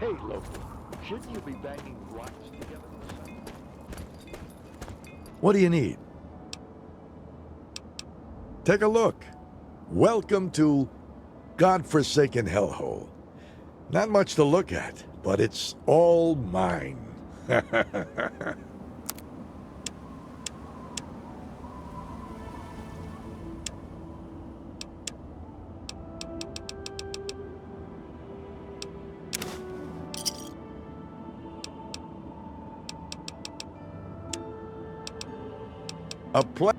Hey, local, shouldn't you be banging rocks together or something? What do you need? Take a look. Welcome to godforsaken hellhole. Not much to look at, but it's all mine. A pla-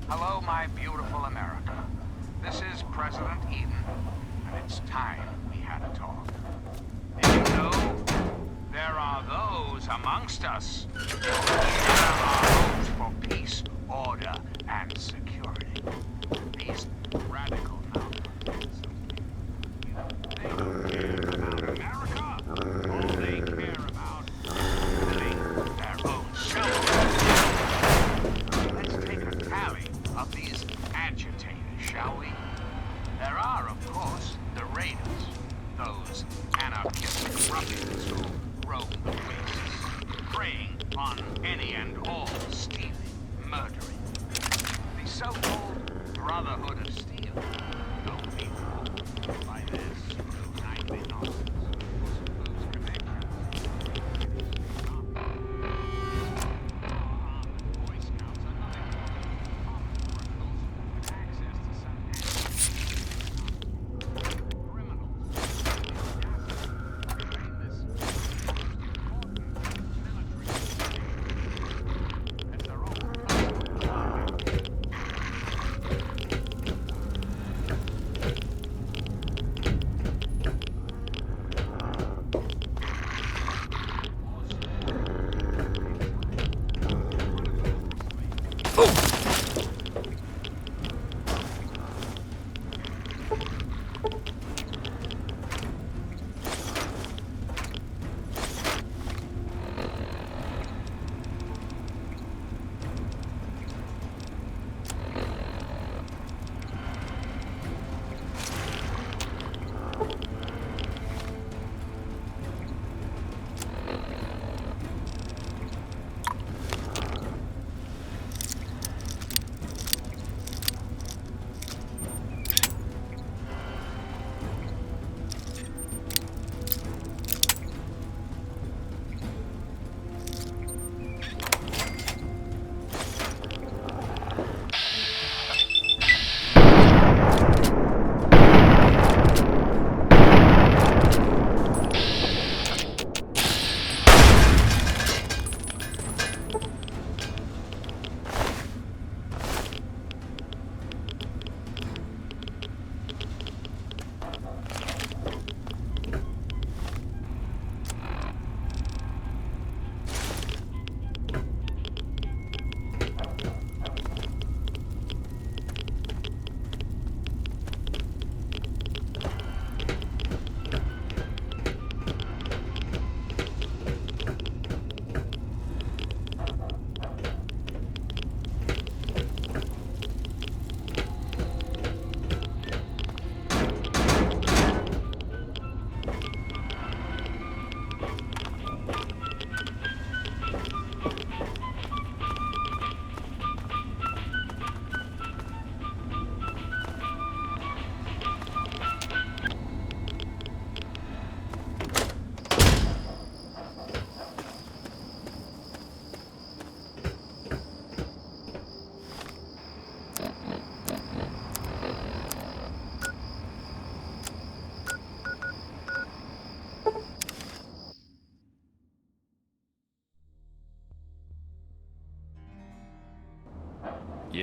Hello, my beautiful America. This is President Eden, and it's time we had a talk. Did you know there are those amongst us who share our hopes for peace, order, and security? These radical mountains. They don't care about America. All they care about is living their own self. Let's take a tally of these agitators, shall we? There are, of course, the raiders, those anarchistic ruffians who roam the wastes, preying on any and all stealing, murdering. The so-called Brotherhood of Steel.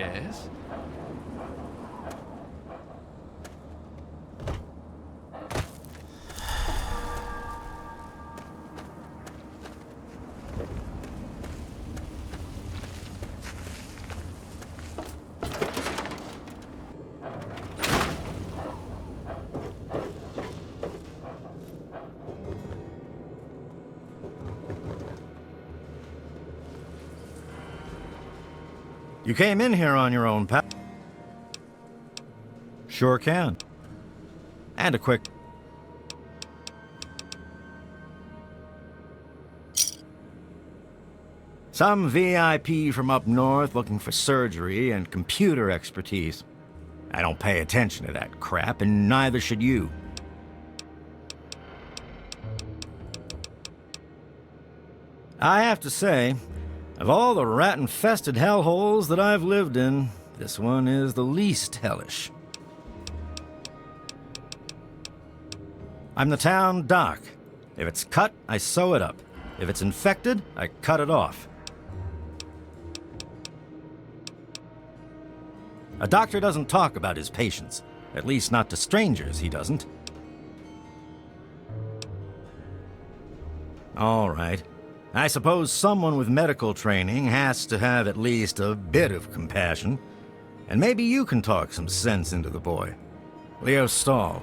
Yes? You came in here on your own, pal. Sure can. And a quick... Some VIP from up north looking for surgery and computer expertise. I don't pay attention to that crap, and neither should you. I have to say, of all the rat-infested hellholes that I've lived in, this one is the least hellish. I'm the town doc. If it's cut, I sew it up. If it's infected, I cut it off. A doctor doesn't talk about his patients. At least not to strangers, he doesn't. All right. I suppose someone with medical training has to have at least a bit of compassion. And maybe you can talk some sense into the boy. Leo Stahl.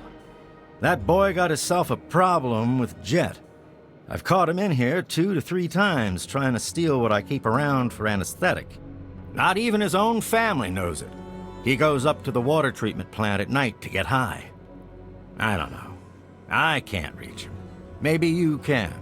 That boy got himself a problem with Jet. I've caught him in here 2 to 3 times trying to steal what I keep around for anesthetic. Not even his own family knows it. He goes up to the water treatment plant at night to get high. I don't know. I can't reach him. Maybe you can.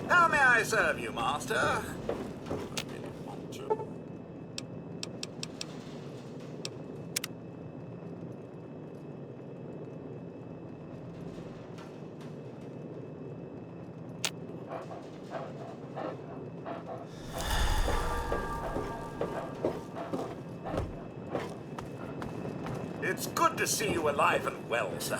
How may I serve you, master? It's good to see you alive and well, sir.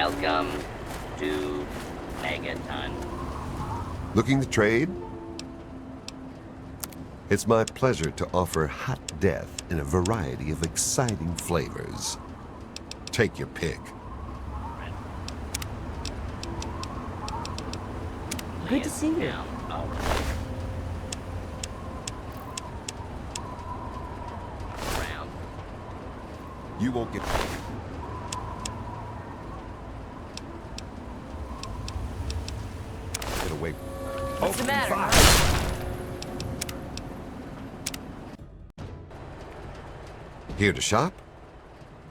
Welcome to Megaton. Looking to trade? It's my pleasure to offer hot death in a variety of exciting flavors. Take your pick. Good to see you. All right. Round. You won't get... Get away. What's the matter? Here to shop?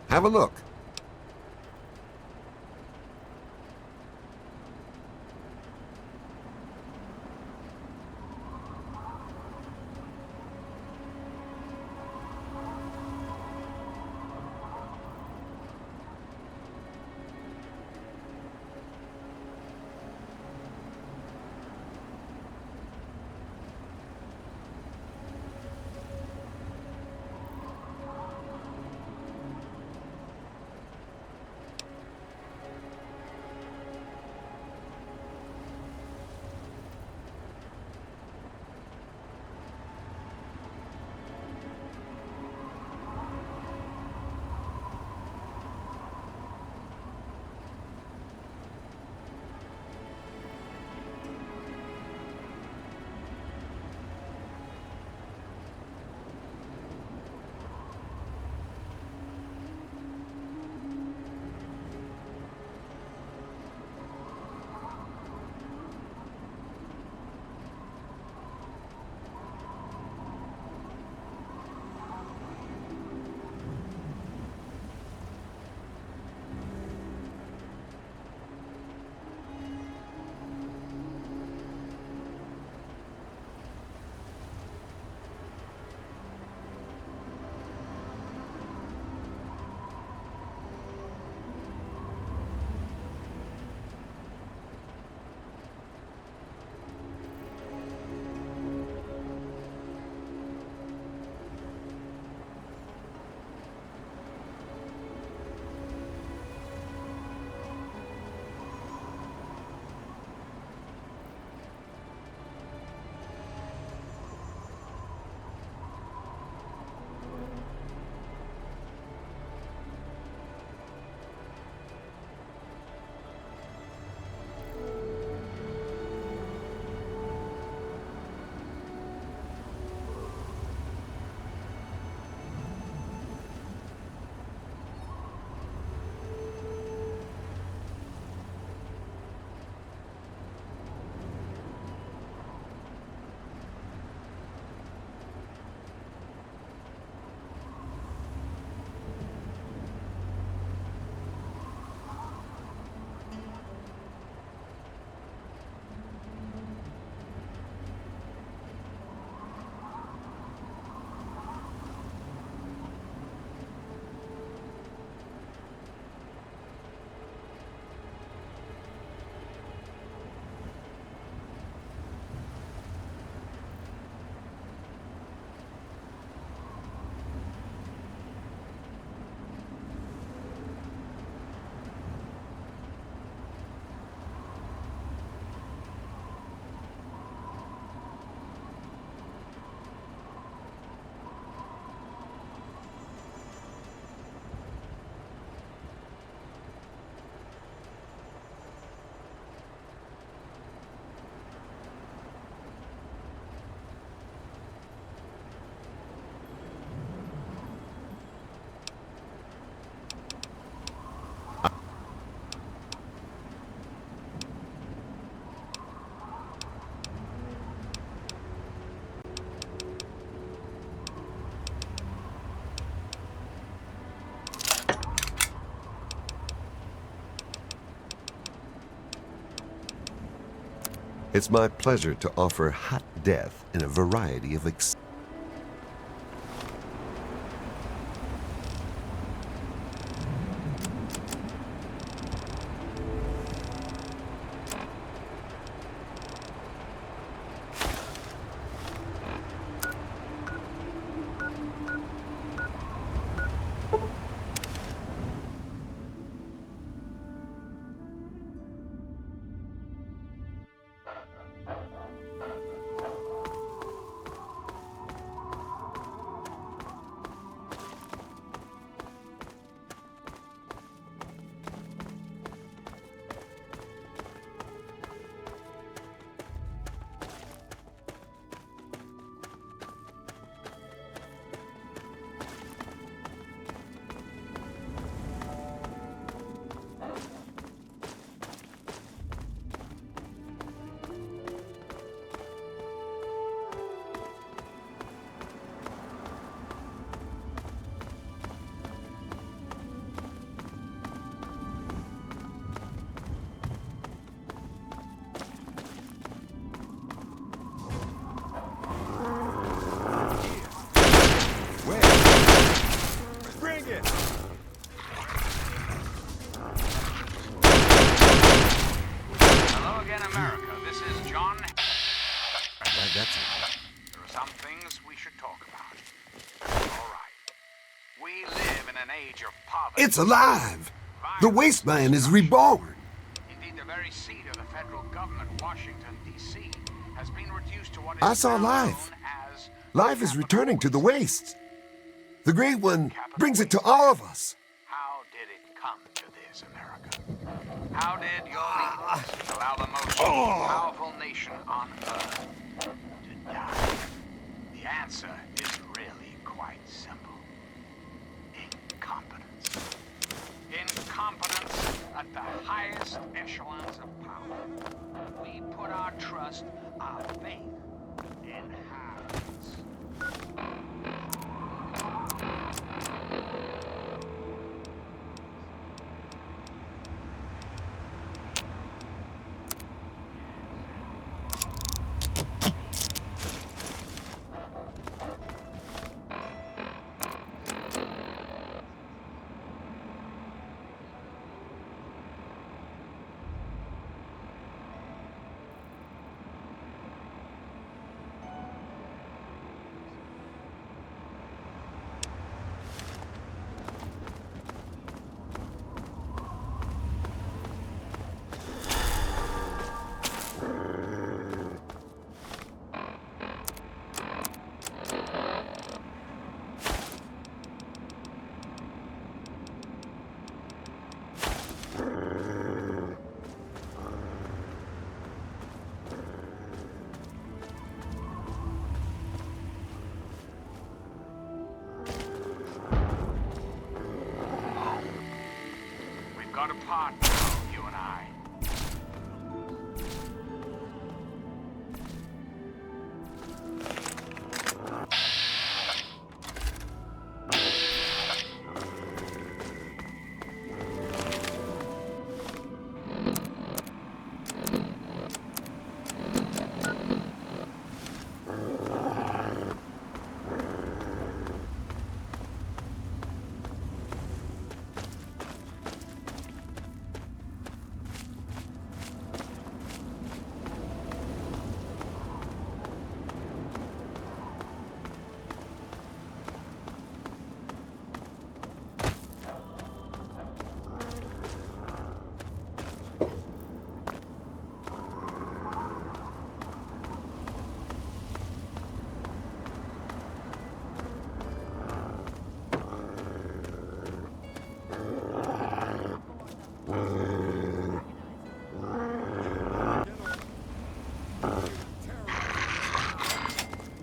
Have a look. It's my pleasure to offer hot death in a variety of it! Hello again, America. This is John. That's it. There are some things we should talk about. All right. We live in an age of poverty. It's alive! The Wasteland is reborn! Indeed, the very seat of the federal government, Washington, D.C., has been reduced to what is I saw now life. known as Life is returning to the wastes. The Great One brings it to all of us. How did it come to this, America? How did your leaders allow the most powerful nation on earth to die? The answer is really quite simple. Incompetence. Incompetence at the highest echelons of power. We put our trust, our faith in habits. Got a partner, you and I.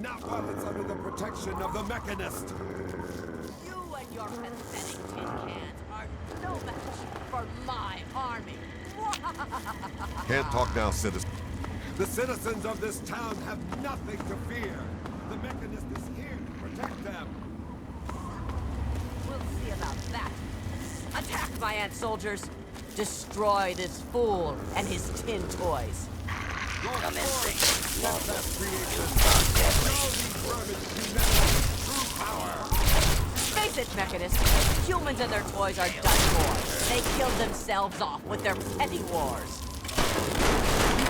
Not while it's under the protection of the Mechanist. You and your pathetic tin cans are no match for my army. Can't talk now, citizen. The citizens of this town have nothing to fear. The Mechanist is here to protect them. We'll see about that. Attack my ant soldiers. Destroy this fool and his tin toys. Commencing. Face it, Mechanist. Humans and their toys are done for. They killed themselves off with their petty wars.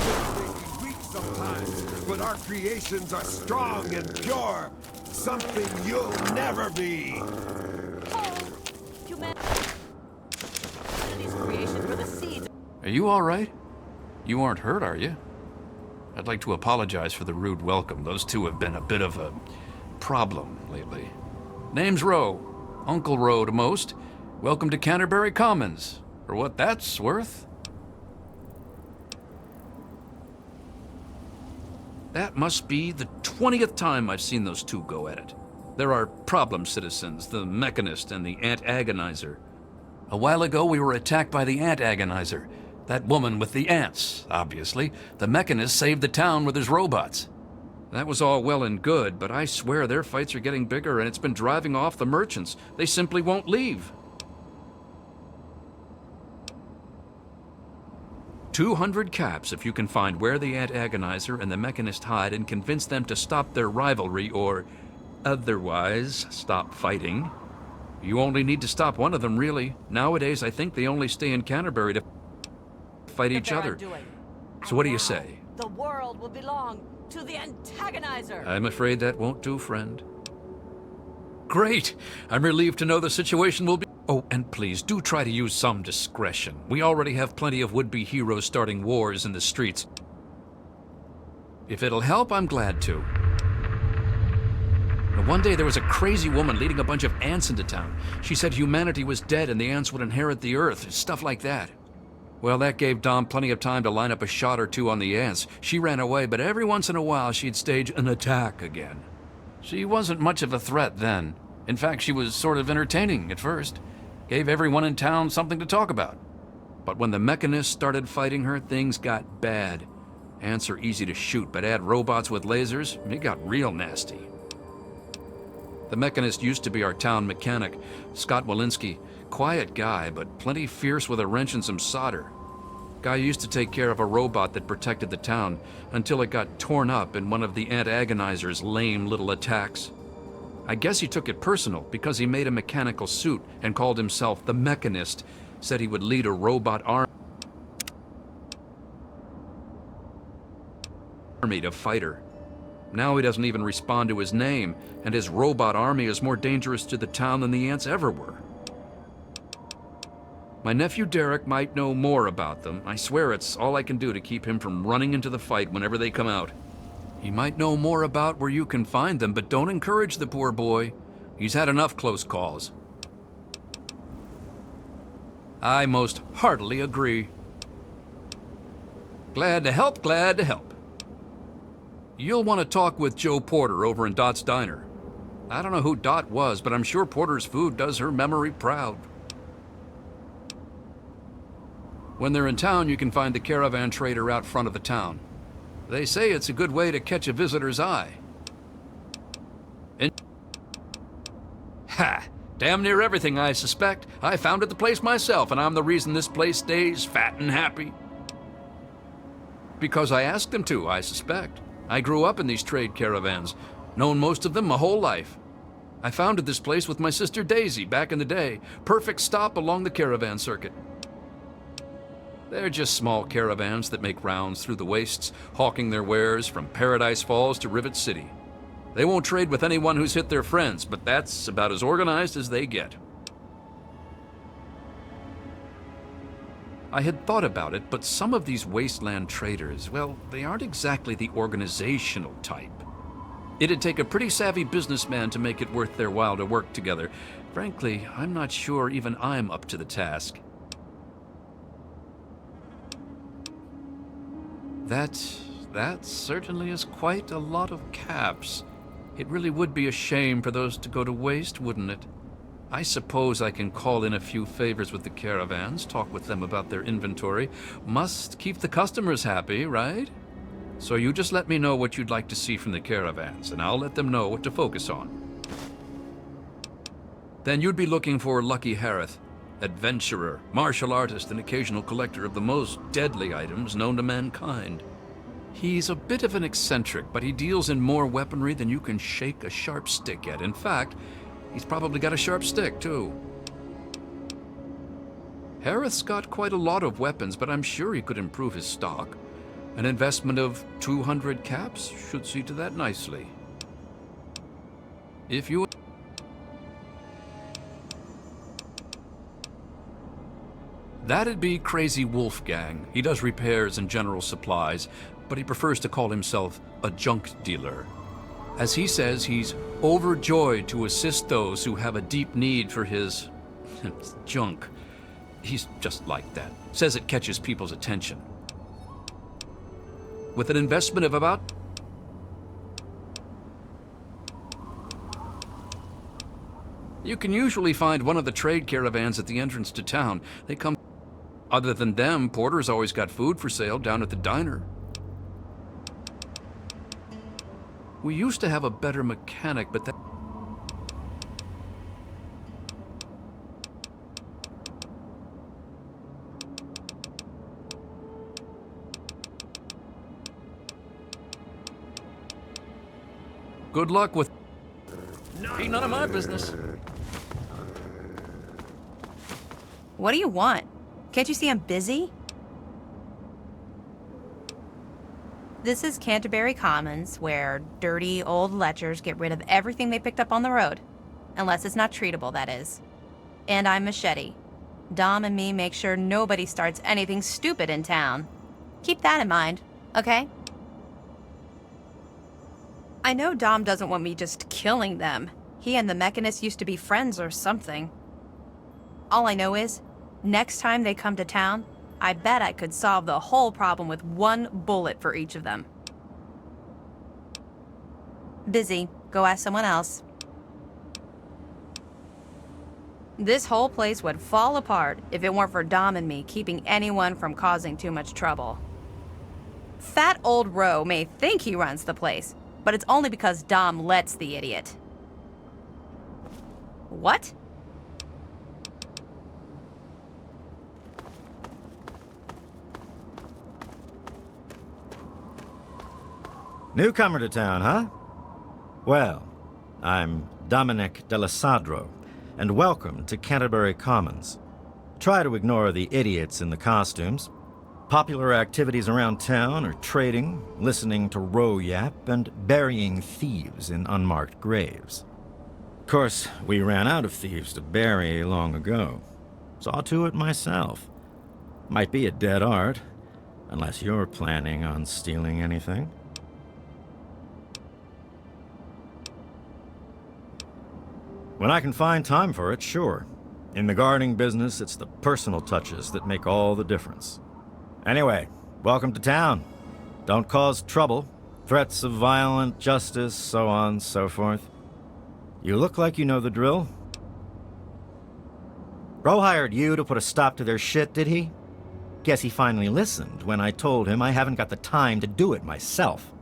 They may be weak sometimes, but our creations are strong and pure. Something you'll never be. Humanity's creations were the seeds. Are you all right? You aren't hurt, are you? I'd like to apologize for the rude welcome. Those two have been a bit of a problem lately. Name's Rowe. Uncle Rowe to most. Welcome to Canterbury Commons. For what that's worth. That must be the 20th time I've seen those two go at it. There are problem citizens, the Mechanist and the Ant Agonizer. A while ago we were attacked by the Ant Agonizer. That woman with the ants, obviously. The Mechanist saved the town with his robots. That was all well and good, but I swear their fights are getting bigger and it's been driving off the merchants. They simply won't leave. 200 caps if you can find where the Ant Agonizer and the Mechanist hide and convince them to stop their rivalry or otherwise stop fighting. You only need to stop one of them, really. Nowadays, I think they only stay in Canterbury to fight each other. So what do you say? The world will belong to the antagonizer. I'm afraid that won't do, friend. Great! I'm relieved to know the situation will be... Oh, and please, do try to use some discretion. We already have plenty of would-be heroes starting wars in the streets. If it'll help, I'm glad to. Now, one day there was a crazy woman leading a bunch of ants into town. She said humanity was dead and the ants would inherit the earth, stuff like that. Well, that gave Dom plenty of time to line up a shot or two on the ants. She ran away, but every once in a while she'd stage an attack again. She wasn't much of a threat then. In fact, she was sort of entertaining at first. Gave everyone in town something to talk about. But when the mechanists started fighting her, things got bad. Ants are easy to shoot, but add robots with lasers, it got real nasty. The mechanist used to be our town mechanic, Scott Walensky. Quiet guy, but plenty fierce with a wrench and some solder. Guy used to take care of a robot that protected the town until it got torn up in one of the Ant Agonizer's lame little attacks. I guess he took it personal because he made a mechanical suit and called himself the Mechanist, said he would lead a robot army to fight her. Now he doesn't even respond to his name, and his robot army is more dangerous to the town than the ants ever were. My nephew Derek might know more about them. I swear it's all I can do to keep him from running into the fight whenever they come out. He might know more about where you can find them, but don't encourage the poor boy. He's had enough close calls. I most heartily agree. Glad to help, glad to help. You'll want to talk with Joe Porter over in Dot's Diner. I don't know who Dot was, but I'm sure Porter's food does her memory proud. When they're in town, you can find the caravan trader out front of the town. They say it's a good way to catch a visitor's eye. Ha! Damn near everything, I suspect. I founded the place myself, and I'm the reason this place stays fat and happy. Because I asked them to, I suspect. I grew up in these trade caravans, known most of them my whole life. I founded this place with my sister Daisy back in the day. Perfect stop along the caravan circuit. They're just small caravans that make rounds through the wastes, hawking their wares from Paradise Falls to Rivet City. They won't trade with anyone who's hit their friends, but that's about as organized as they get. I had thought about it, but some of these wasteland traders, well, they aren't exactly the organizational type. It'd take a pretty savvy businessman to make it worth their while to work together. Frankly, I'm not sure even I'm up to the task. That certainly is quite a lot of caps. It really would be a shame for those to go to waste, wouldn't it? I suppose I can call in a few favors with the caravans, talk with them about their inventory. Must keep the customers happy, right? So you just let me know what you'd like to see from the caravans, and I'll let them know what to focus on. Then you'd be looking for Lucky Harith, adventurer, martial artist, and occasional collector of the most deadly items known to mankind. He's a bit of an eccentric, but he deals in more weaponry than you can shake a sharp stick at. In fact, he's probably got a sharp stick, too. Harith's got quite a lot of weapons, but I'm sure he could improve his stock. An investment of 200 caps should see to that nicely. If you... That'd be Crazy Wolfgang. He does repairs and general supplies, but he prefers to call himself a junk dealer. As he says, he's overjoyed to assist those who have a deep need for his junk. He's just like that. Says it catches people's attention. With an investment of about... You can usually find one of the trade caravans at the entrance to town. They come... Other than them, Porter's always got food for sale down at the diner. We used to have a better mechanic, but that... Good luck with... Ain't none of my business. What do you want? Can't you see I'm busy? This is Canterbury Commons, where dirty old lechers get rid of everything they picked up on the road. Unless it's not treatable, that is. And I'm Machete. Dom and me make sure nobody starts anything stupid in town. Keep that in mind, okay? I know Dom doesn't want me just killing them. He and the Mechanist used to be friends or something. All I know is, next time they come to town, I bet I could solve the whole problem with one bullet for each of them. Busy. Go ask someone else. This whole place would fall apart if it weren't for Dom and me keeping anyone from causing too much trouble. Fat old Roe may think he runs the place, but it's only because Dom lets the idiot. What? Newcomer to town, huh? Well, I'm Dominic Delasadro, and welcome to Canterbury Commons. Try to ignore the idiots in the costumes. Popular activities around town are trading, listening to Roe yap, and burying thieves in unmarked graves. Of course, we ran out of thieves to bury long ago. Saw to it myself. Might be a dead art, unless you're planning on stealing anything. When I can find time for it, sure. In the gardening business, it's the personal touches that make all the difference. Anyway, welcome to town. Don't cause trouble. Threats of violent justice, so on, so forth. You look like you know the drill. Ro hired you to put a stop to their shit, did he? Guess he finally listened when I told him I haven't got the time to do it myself.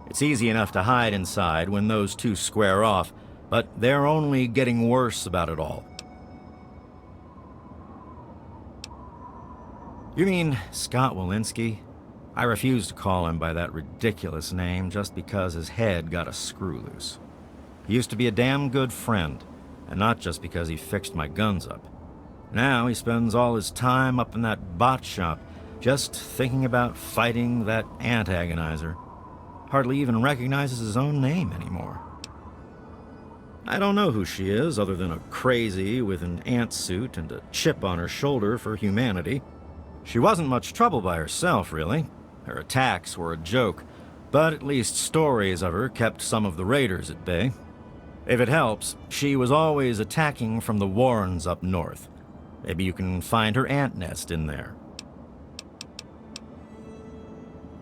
It's easy enough to hide inside when those two square off, but they're only getting worse about it all. You mean Scott Walensky? I refuse to call him by that ridiculous name just because his head got a screw loose. He used to be a damn good friend, and not just because he fixed my guns up. Now he spends all his time up in that bot shop, just thinking about fighting that ant agonizer. Hardly even recognizes his own name anymore. I don't know who she is, other than a crazy with an ant suit and a chip on her shoulder for humanity. She wasn't much trouble by herself, really. Her attacks were a joke, but at least stories of her kept some of the raiders at bay. If it helps, she was always attacking from the Warrens up north. Maybe you can find her ant nest in there.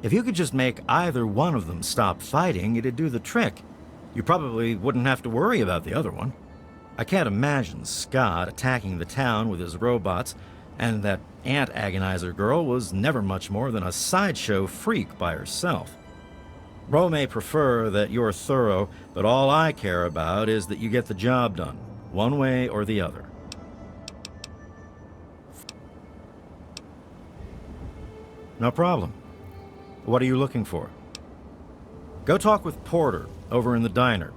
If you could just make either one of them stop fighting, it'd do the trick. You probably wouldn't have to worry about the other one. I can't imagine Scott attacking the town with his robots, and that ant agonizer girl was never much more than a sideshow freak by herself. Ro may prefer that you're thorough, but all I care about is that you get the job done, one way or the other. No problem. What are you looking for? Go talk with Porter over in the diner.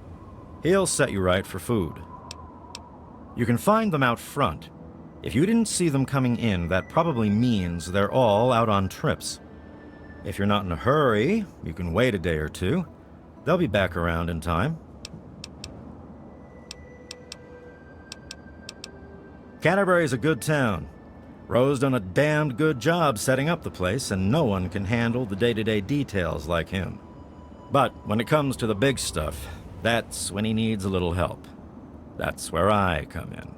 He'll set you right for food. You can find them out front. If you didn't see them coming in, that probably means they're all out on trips. If you're not in a hurry, you can wait a day or two. They'll be back around in time. Canterbury's a good town. Roe's done a damned good job setting up the place, and no one can handle the day-to-day details like him. But when it comes to the big stuff, that's when he needs a little help. That's where I come in.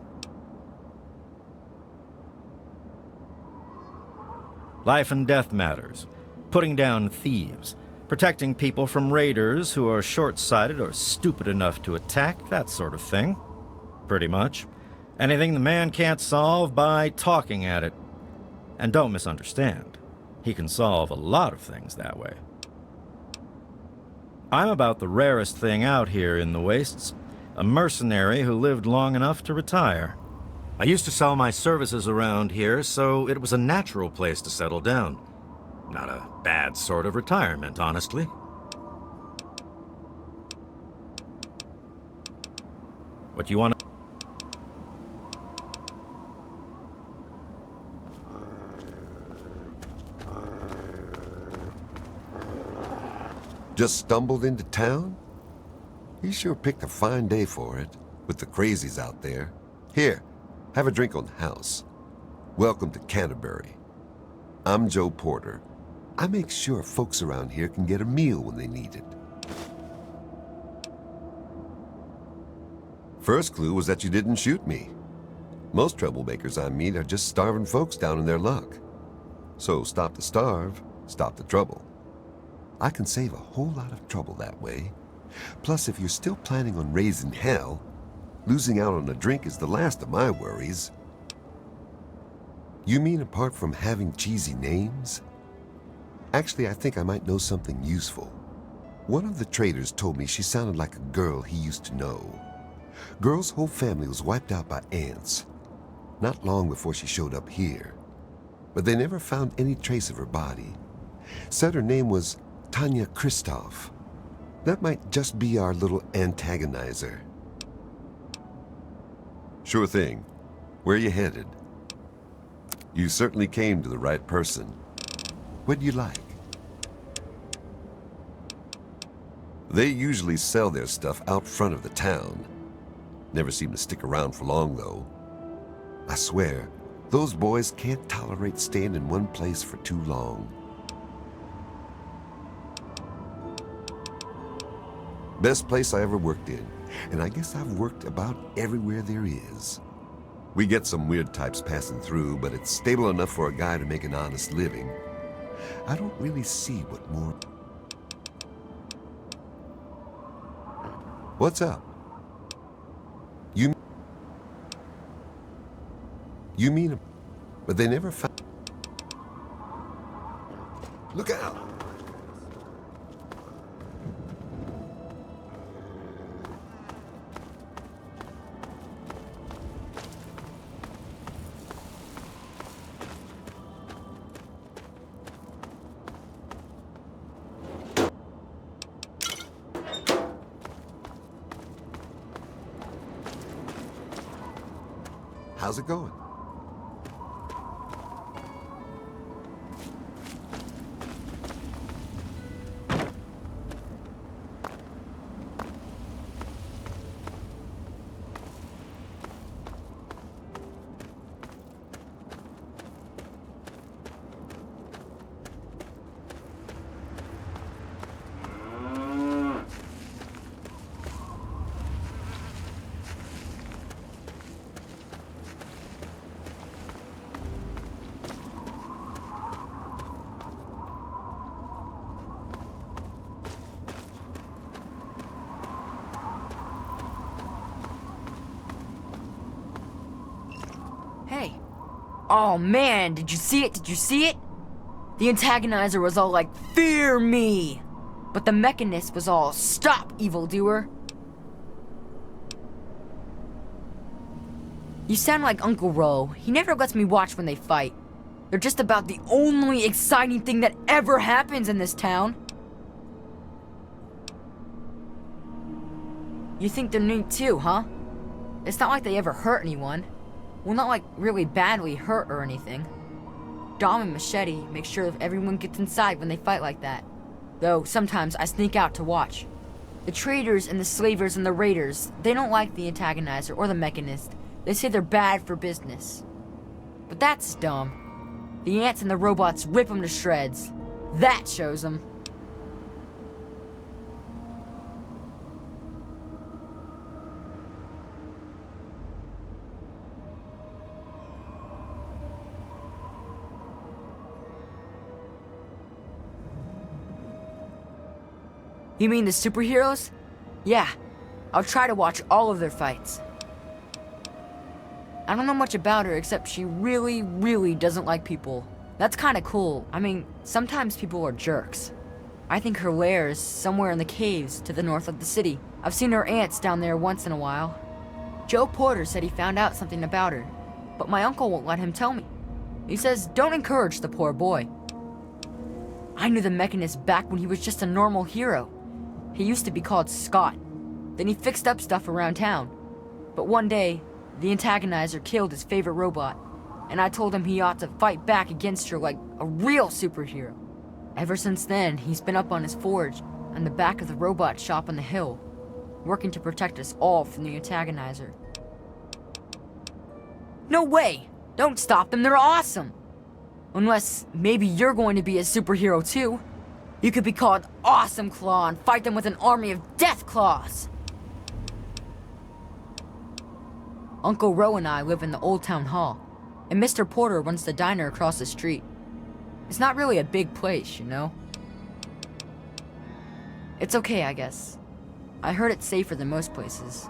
Life and death matters. Putting down thieves. Protecting people from raiders who are short-sighted or stupid enough to attack, that sort of thing. Pretty much. Anything the man can't solve by talking at it. And don't misunderstand. He can solve a lot of things that way. I'm about the rarest thing out here in the wastes. A mercenary who lived long enough to retire. I used to sell my services around here, so it was a natural place to settle down. Not a bad sort of retirement, honestly. What you want? Just stumbled into town? He sure picked a fine day for it, with the crazies out there. Here, have a drink on the house. Welcome to Canterbury. I'm Joe Porter. I make sure folks around here can get a meal when they need it. First clue was that you didn't shoot me. Most troublemakers I meet are just starving folks down in their luck. So stop the starve, stop the trouble. I can save a whole lot of trouble that way. Plus, if you're still planning on raising hell, losing out on a drink is the last of my worries. You mean apart from having cheesy names? Actually, I think I might know something useful. One of the traders told me she sounded like a girl he used to know. Girl's whole family was wiped out by ants, not long before she showed up here. But they never found any trace of her body. Said her name was Tanya Kristoff. That might just be our little antagonizer. Sure thing. Where you headed? You certainly came to the right person. What'd you like? They usually sell their stuff out front of the town. Never seem to stick around for long, though. I swear, those boys can't tolerate staying in one place for too long. Best place I ever worked in, and I guess I've worked about everywhere there is. We get some weird types passing through, but it's stable enough for a guy to make an honest living. I don't really see what more... What's up? You mean... But they never found... Look out! How's it going? Hey. Oh man, did you see it? Did you see it? The antagonizer was all like, "Fear me!" But the mechanist was all, "Stop, evildoer!" You sound like Uncle Ro. He never lets me watch when they fight. They're just about the only exciting thing that ever happens in this town. You think they're neat too, huh? It's not like they ever hurt anyone. Well, not like really badly hurt or anything. Dom and Machete make sure everyone gets inside when they fight like that. Though sometimes I sneak out to watch. The traders and the slavers and the raiders, they don't like the antagonizer or the mechanist. They say they're bad for business. But that's dumb. The ants and the robots rip them to shreds. That shows them. You mean the superheroes? Yeah, I'll try to watch all of their fights. I don't know much about her except she really, really doesn't like people. That's kinda cool. I mean, sometimes people are jerks. I think her lair is somewhere in the caves to the north of the city. I've seen her ants down there once in a while. Joe Porter said he found out something about her, but my uncle won't let him tell me. He says don't encourage the poor boy. I knew the mechanist back when he was just a normal hero. He used to be called Scott. Then he fixed up stuff around town. But one day, the antagonizer killed his favorite robot, and I told him he ought to fight back against her like a real superhero. Ever since then, he's been up on his forge, and the back of the robot shop on the hill, working to protect us all from the antagonizer. No way! Don't stop them, they're awesome! Unless maybe you're going to be a superhero too. You could be called Awesome Claw and fight them with an army of Death Claws! Uncle Ro and I live in the Old Town Hall, and Mr. Porter runs the diner across the street. It's not really a big place, you know? It's okay, I guess. I heard it's safer than most places,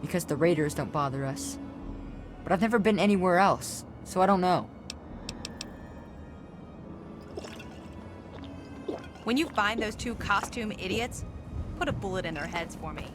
because the raiders don't bother us. But I've never been anywhere else, so I don't know. When you find those two costume idiots, put a bullet in their heads for me.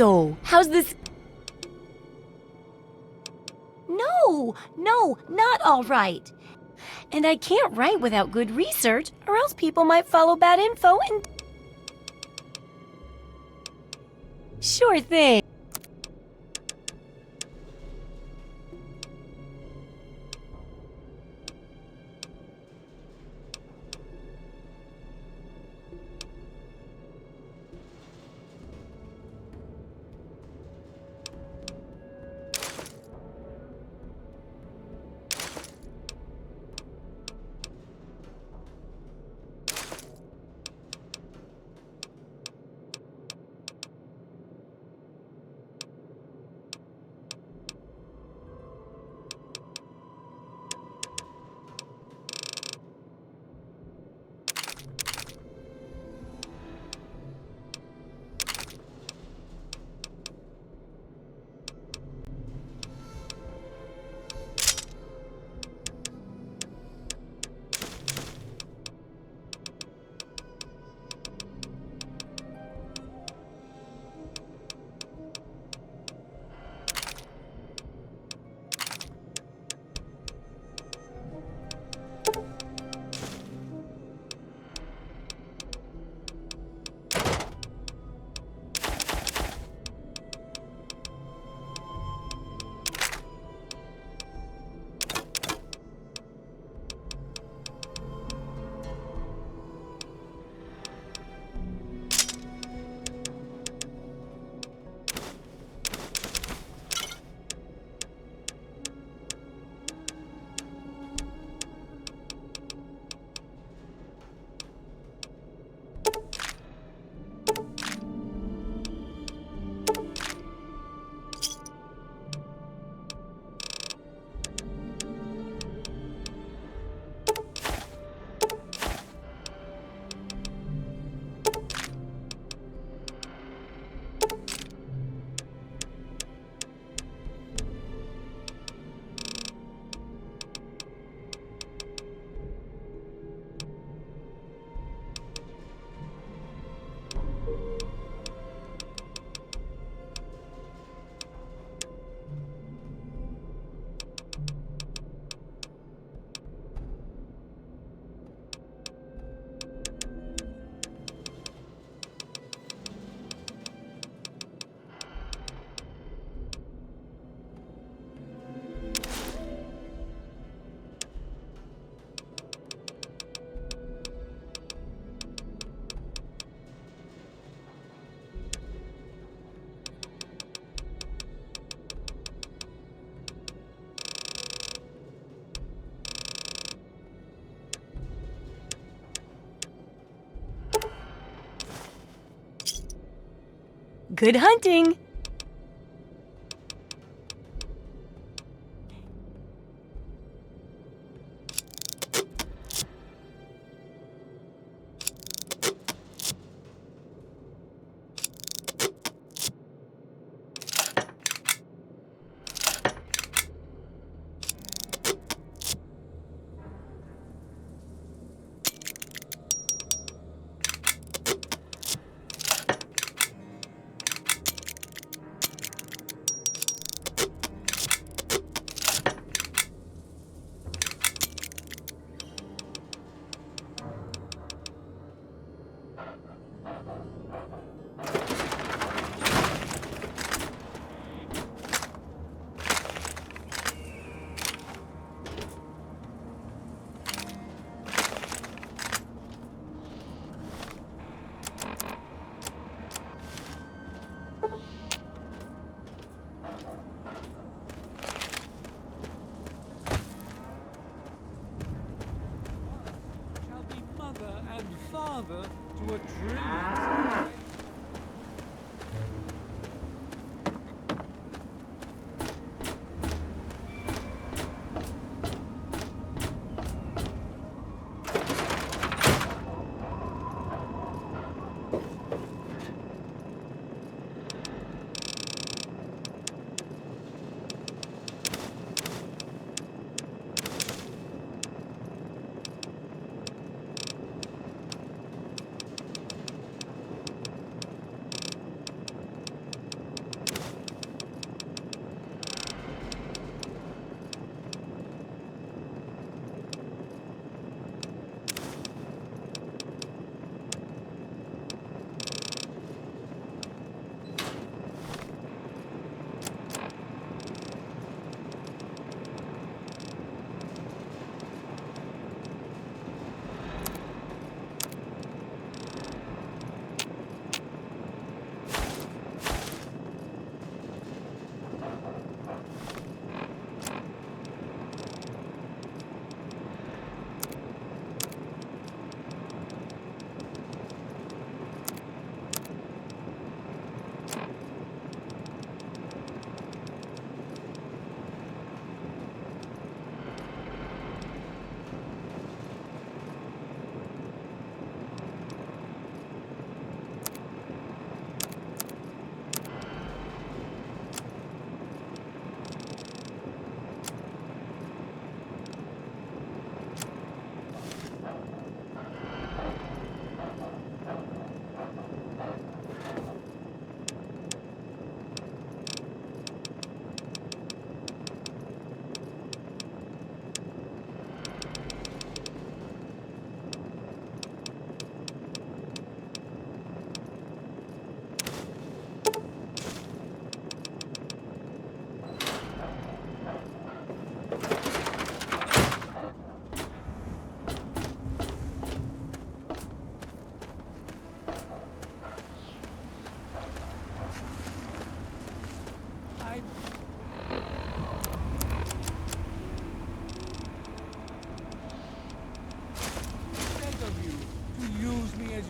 So, how's this? No, not all right. And I can't write without good research, or else people might follow bad info and... Sure thing. Good hunting! father to a tree.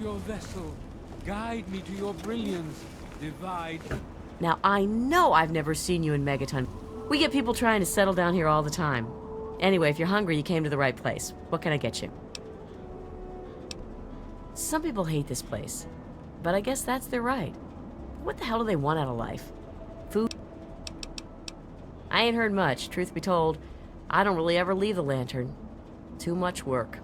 Your vessel. Guide me to your brilliance. Divide. Now, I know I've never seen you in Megaton. We get people trying to settle down here all the time. Anyway, if you're hungry, you came to the right place. What can I get you? Some people hate this place, but I guess that's their right. What the hell do they want out of life? Food? I ain't heard much, truth be told. I don't really ever leave the lantern. Too much work.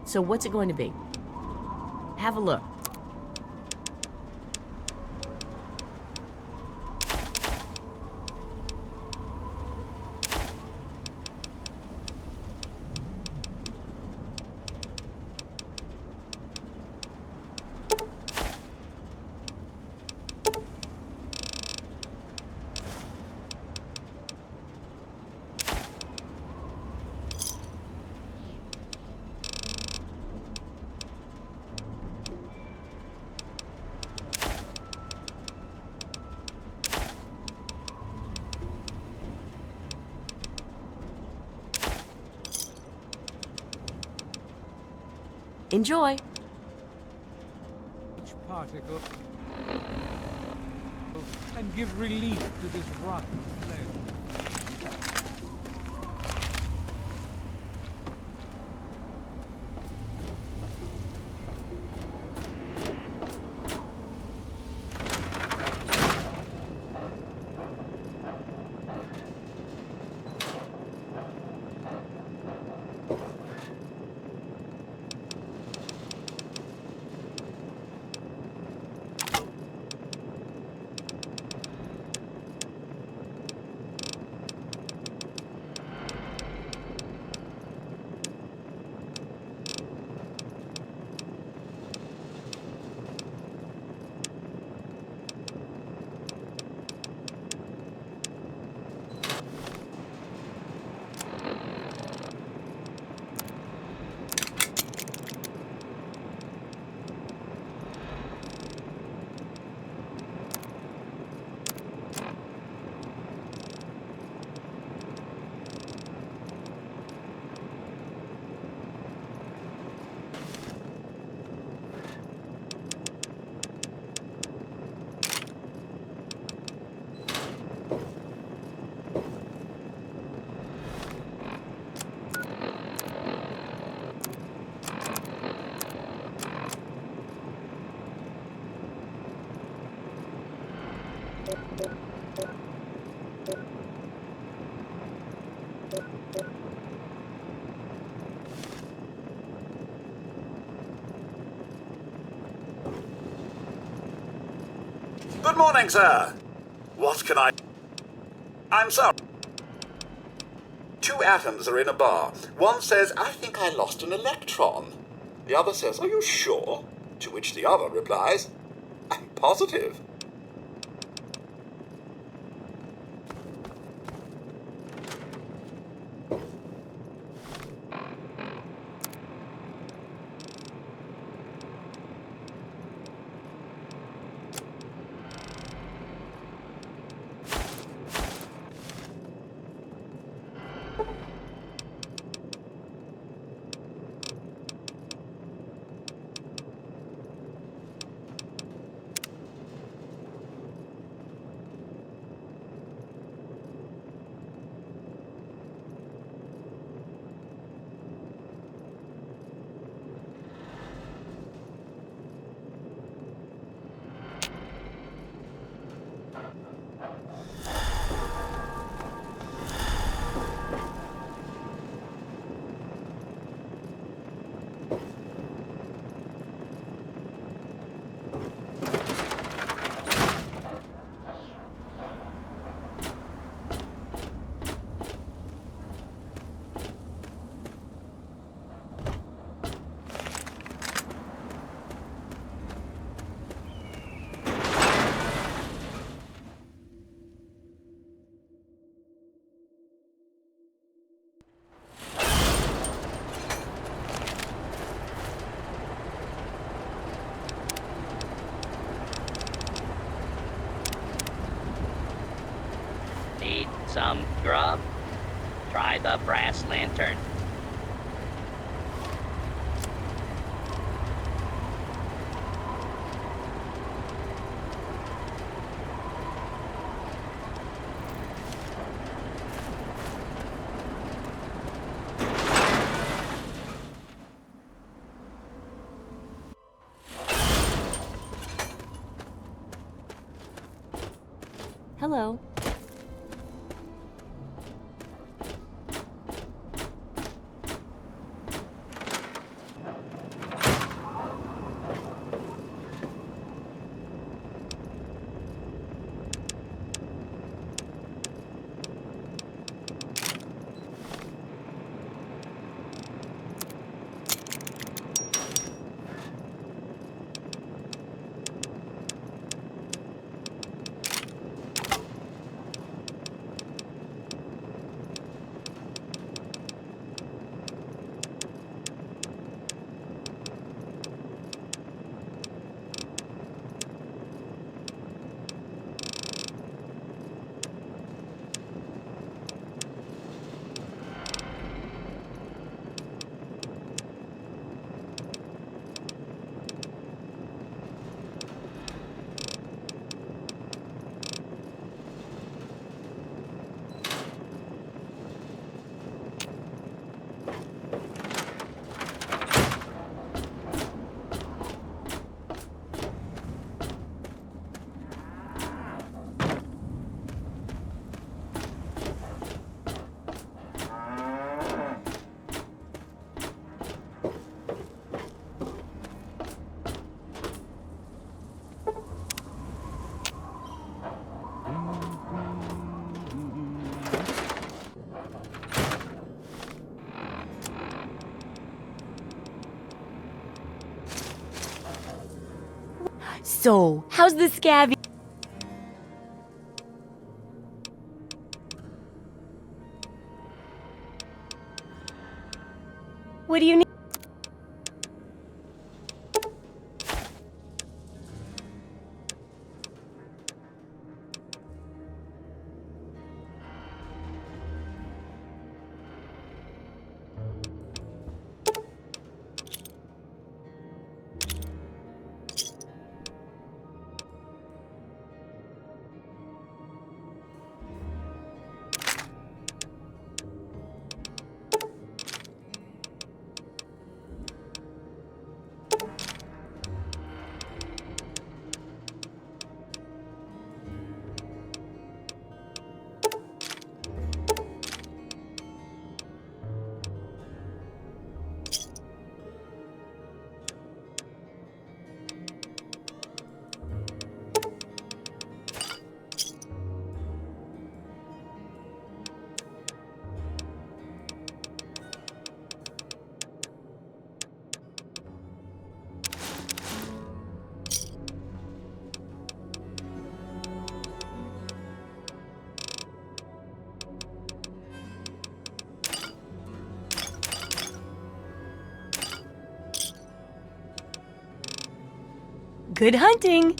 So what's it going to be? Have a look. Enjoy. Each particle and give relief to this rotten flesh. Good morning, sir. What can I'm sorry. Two atoms are in a bar. One says, I think I lost an electron. The other says, are you sure? To which the other replies, I'm positive. Need some grub? Try the brass lantern. Hello. So, how's the scabby? What do you need? Good hunting!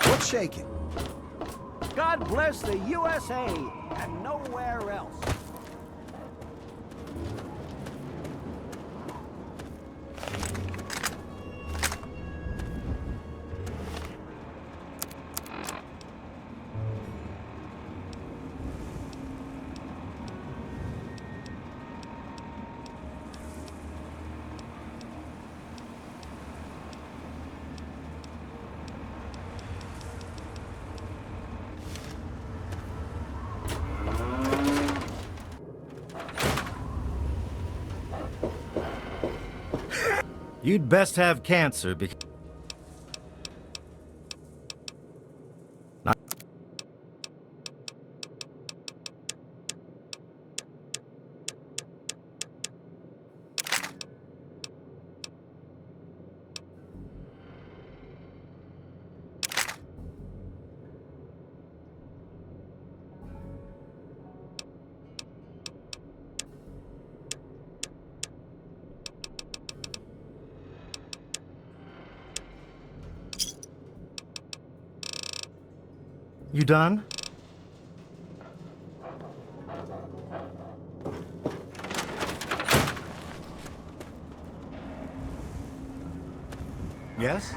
What's shaking? God bless the USA and nowhere else. You'd best have cancer because... You done? Yes?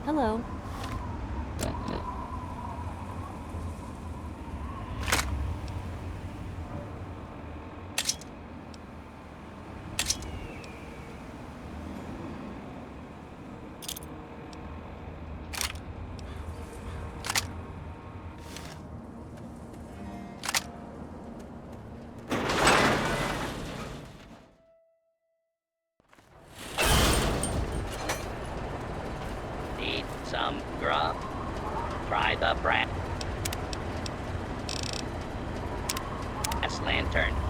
Hello. Need some grub? Try the brass lantern.